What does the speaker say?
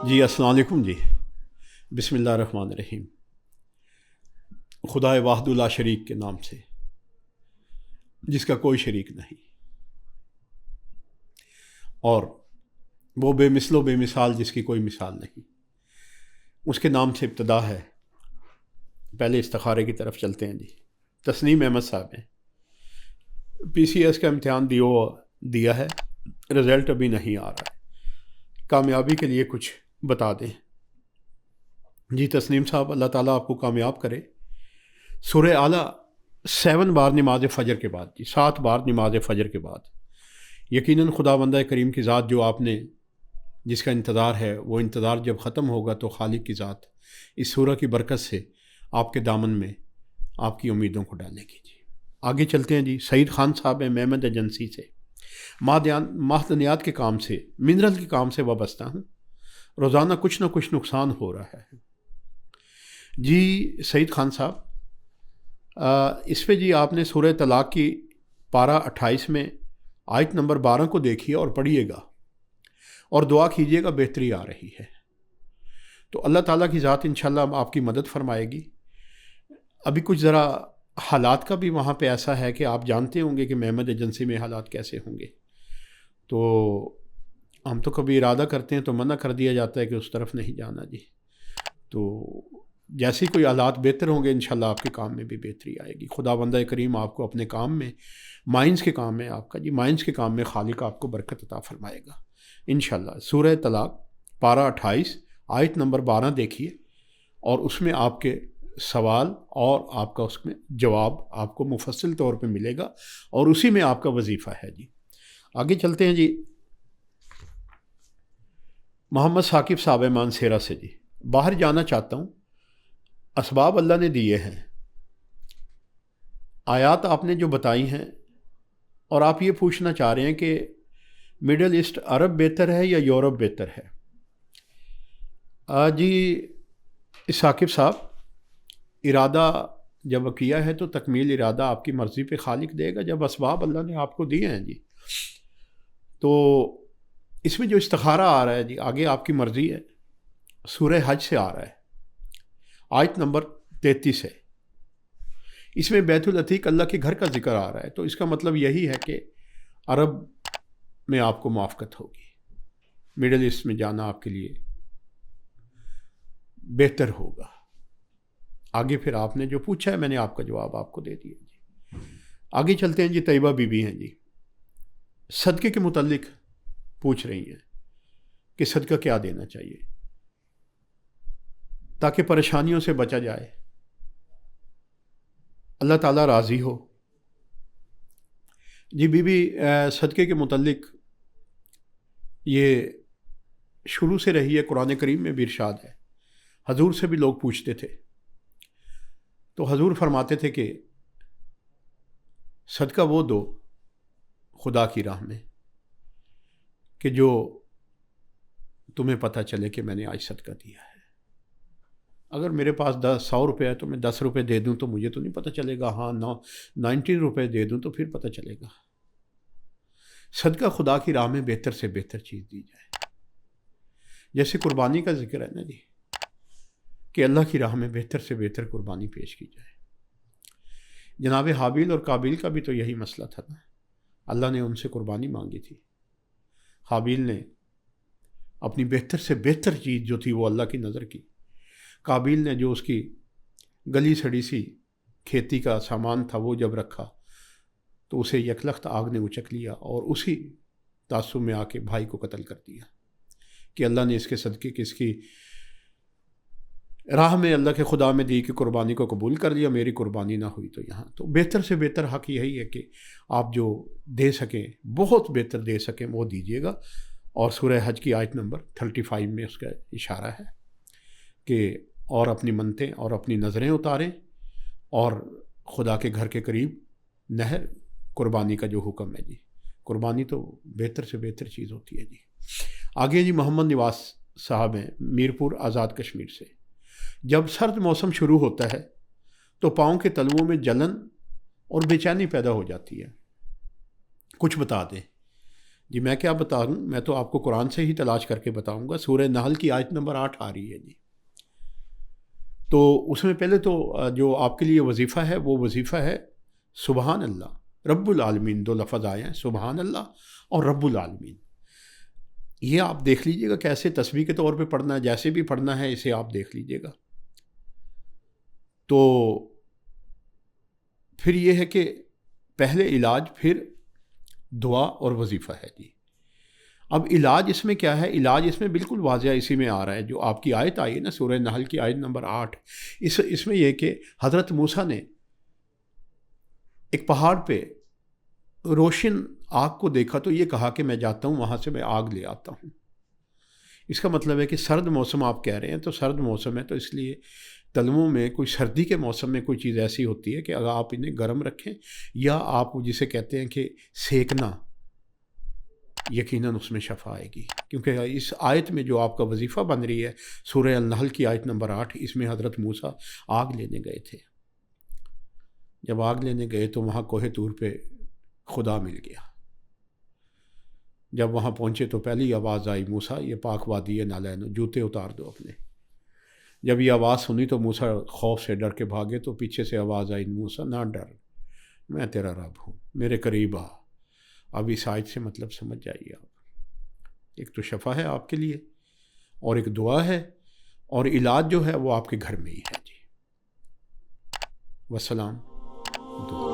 جی السلام علیکم جی. بسم اللہ الرحمن الرحیم. خدا واحد لا شریک کے نام سے جس کا کوئی شریک نہیں، اور وہ بے مثل و بے مثال جس کی کوئی مثال نہیں، اس کے نام سے ابتدا ہے. پہلے استخارے کی طرف چلتے ہیں جی. تسنیم احمد صاحب ہیں، PCS کا امتحان دیا ہے، رزلٹ ابھی نہیں آ رہا ہے. کامیابی کے لیے کچھ بتا دیں جی. تسنیم صاحب، اللہ تعالیٰ آپ کو کامیاب کرے. سورہ اعلیٰ 7 بار نماز فجر کے بعد جی، 7 بار نماز فجر کے بعد. یقیناً خدا بندہ کریم کی ذات جو آپ نے جس کا انتظار ہے، وہ انتظار جب ختم ہوگا تو خالق کی ذات اس سورہ کی برکت سے آپ کے دامن میں آپ کی امیدوں کو ڈالے گی جی. آگے چلتے ہیں جی. سعید خان صاحب ہیں محمد ایجنسی سے. معدنیات کے کام سے، منرل کے کام سے وابستہ ہوں. روزانہ کچھ نہ کچھ نقصان ہو رہا ہے جی. سعید خان صاحب، اس پہ جی آپ نے سورہ طلاق کی پارہ 28 میں آیت نمبر 12 کو دیکھیے اور پڑھیے گا اور دعا کیجیے گا، بہتری آ رہی ہے. تو اللہ تعالیٰ کی ذات انشاءاللہ آپ کی مدد فرمائے گی. ابھی کچھ ذرا حالات کا بھی وہاں پہ ایسا ہے کہ آپ جانتے ہوں گے کہ محمد ایجنسی میں حالات کیسے ہوں گے. تو ہم تو کبھی ارادہ کرتے ہیں تو منع کر دیا جاتا ہے کہ اس طرف نہیں جانا جی. تو جیسے کوئی حالات بہتر ہوں گے انشاءاللہ آپ کے کام میں بھی بہتری آئے گی. خدا بندہ کریم آپ کو اپنے کام میں، مائنز کے کام میں، آپ کا جی مائنز کے کام میں خالق آپ کو برکت عطا فرمائے گا انشاءاللہ. سورہ طلاق پارہ 28 آیت نمبر 12 دیکھیے، اور اس میں آپ کے سوال اور آپ کا اس میں جواب آپ کو مفصل طور پہ ملے گا، اور اسی میں آپ کا وظیفہ ہے جی. آگے چلتے ہیں جی. محمد ثاقب صاحب مانسیرا سے جی. باہر جانا چاہتا ہوں، اسباب اللہ نے دیے ہیں، آیات آپ نے جو بتائی ہیں، اور آپ یہ پوچھنا چاہ رہے ہیں کہ مڈل ایسٹ عرب بہتر ہے یا یورپ بہتر ہے. جی ثاقب صاحب، ارادہ جب کیا ہے تو تکمیل ارادہ آپ کی مرضی پہ خالق دے گا. جب اسباب اللہ نے آپ کو دیے ہیں جی، تو اس میں جو استخارہ آ رہا ہے جی، آگے آپ کی مرضی ہے. سورہ حج سے آ رہا ہے، آیت نمبر 33 ہے. اس میں بیت العتیق اللہ کے گھر کا ذکر آ رہا ہے. تو اس کا مطلب یہی ہے کہ عرب میں آپ کو موافقت ہوگی، مڈل ایسٹ میں جانا آپ کے لیے بہتر ہوگا. آگے پھر آپ نے جو پوچھا ہے میں نے آپ کا جواب آپ کو دے دیا جی. آگے چلتے ہیں جی. طیبہ بی بی ہیں جی، صدقے کے متعلق پوچھ رہی ہیں کہ صدقہ کیا دینا چاہیے تاکہ پریشانیوں سے بچا جائے، اللہ تعالیٰ راضی ہو. جی بی بی، صدقے کے متعلق یہ شروع سے رہی ہے، قرآن کریم میں بھی ارشاد ہے. حضور سے بھی لوگ پوچھتے تھے تو حضور فرماتے تھے کہ صدقہ وہ دو خدا کی راہ میں کہ جو تمہیں پتہ چلے کہ میں نے آج صدقہ دیا ہے. اگر میرے پاس 100 روپے ہے تو میں 10 روپے دے دوں تو مجھے تو نہیں پتہ چلے گا. ہاں 90 روپے دے دوں تو پھر پتہ چلے گا. صدقہ خدا کی راہ میں بہتر سے بہتر چیز دی جائے. جیسے قربانی کا ذکر ہے نا جی، کہ اللہ کی راہ میں بہتر سے بہتر قربانی پیش کی جائے. جناب حابیل اور قابیل کا بھی تو یہی مسئلہ تھا نا. اللہ نے ان سے قربانی مانگی تھی. حابیل نے اپنی بہتر سے بہتر چیز جو تھی وہ اللہ کی نظر کی. قابیل نے جو اس کی گلی سڑی سی کھیتی کا سامان تھا وہ جب رکھا تو اسے یکلخت آگ نے اچک لیا اور اسی تعصب میں آ کے بھائی کو قتل کر دیا کہ اللہ نے اس کے صدقے کی، اس کی راہ میں اللہ کے خدا میں دی کہ قربانی کو قبول کر لیا، میری قربانی نہ ہوئی تو یہاں. تو بہتر سے بہتر حق یہی ہے کہ آپ جو دے سکیں، بہت بہتر دے سکیں، وہ دیجیے گا. اور سورہ حج کی آیت نمبر 35 میں اس کا اشارہ ہے کہ اور اپنی منتیں اور اپنی نظریں اتاریں اور خدا کے گھر کے قریب نہر قربانی کا جو حکم ہے جی. قربانی تو بہتر سے بہتر چیز ہوتی ہے جی. آگے جی محمد نواز صاحب ہیں میرپور آزاد کشمیر سے. جب سرد موسم شروع ہوتا ہے تو پاؤں کے تلوؤں میں جلن اور بے چینی پیدا ہو جاتی ہے، کچھ بتا دیں. جی میں کیا بتاؤں، میں تو آپ کو قرآن سے ہی تلاش کر کے بتاؤں گا. سورہ نحل کی آیت نمبر 8 آ رہی ہے جی. تو اس میں پہلے تو جو آپ کے لیے وظیفہ ہے وہ وظیفہ ہے سبحان اللہ رب العالمین. 2 لفظ آئے ہیں، سبحان اللہ اور رب العالمین. یہ آپ دیکھ لیجئے گا کیسے تسبیح کے طور پہ پڑھنا ہے، جیسے بھی پڑھنا ہے اسے آپ دیکھ لیجئے گا. تو پھر یہ ہے کہ پہلے علاج، پھر دعا اور وظیفہ ہے جی. اب علاج اس میں کیا ہے؟ علاج اس میں بالکل واضح اسی میں آ رہا ہے جو آپ کی آیت آئی ہے نا، سورہ نحل کی آیت نمبر 8. اس میں یہ کہ حضرت موسیٰ نے ایک پہاڑ پہ روشن آگ کو دیکھا تو یہ کہا کہ میں جاتا ہوں وہاں سے میں آگ لے آتا ہوں. اس کا مطلب ہے کہ سرد موسم آپ کہہ رہے ہیں تو سرد موسم ہے، تو اس لیے تلووں میں کوئی سردی کے موسم میں کوئی چیز ایسی ہوتی ہے کہ اگر آپ انہیں گرم رکھیں یا آپ جسے کہتے ہیں کہ سیکنا، یقیناً اس میں شفا آئے گی. کیونکہ اس آیت میں جو آپ کا وظیفہ بن رہی ہے سورہ النحل کی آیت نمبر 8، اس میں حضرت موسیٰ آگ لینے گئے تھے. جب آگ لینے گئے تو وہاں کوہ طور پہ خدا مل گیا. جب وہاں پہنچے تو پہلی آواز آئی، موسیٰ یہ پاک وادی ہے نالین، جوتے اتار دو اپنے. جب یہ آواز سنی تو موسیٰ خوف سے ڈر کے بھاگے، تو پیچھے سے آواز آئی، موسیٰ نہ ڈر، میں تیرا رب ہوں، میرے قریب آ. اب اس آیت سے مطلب سمجھ جائیے آپ. ایک تو شفا ہے آپ کے لیے، اور ایک دعا ہے، اور علاج جو ہے وہ آپ کے گھر میں ہی ہے جی. والسلام. دعا.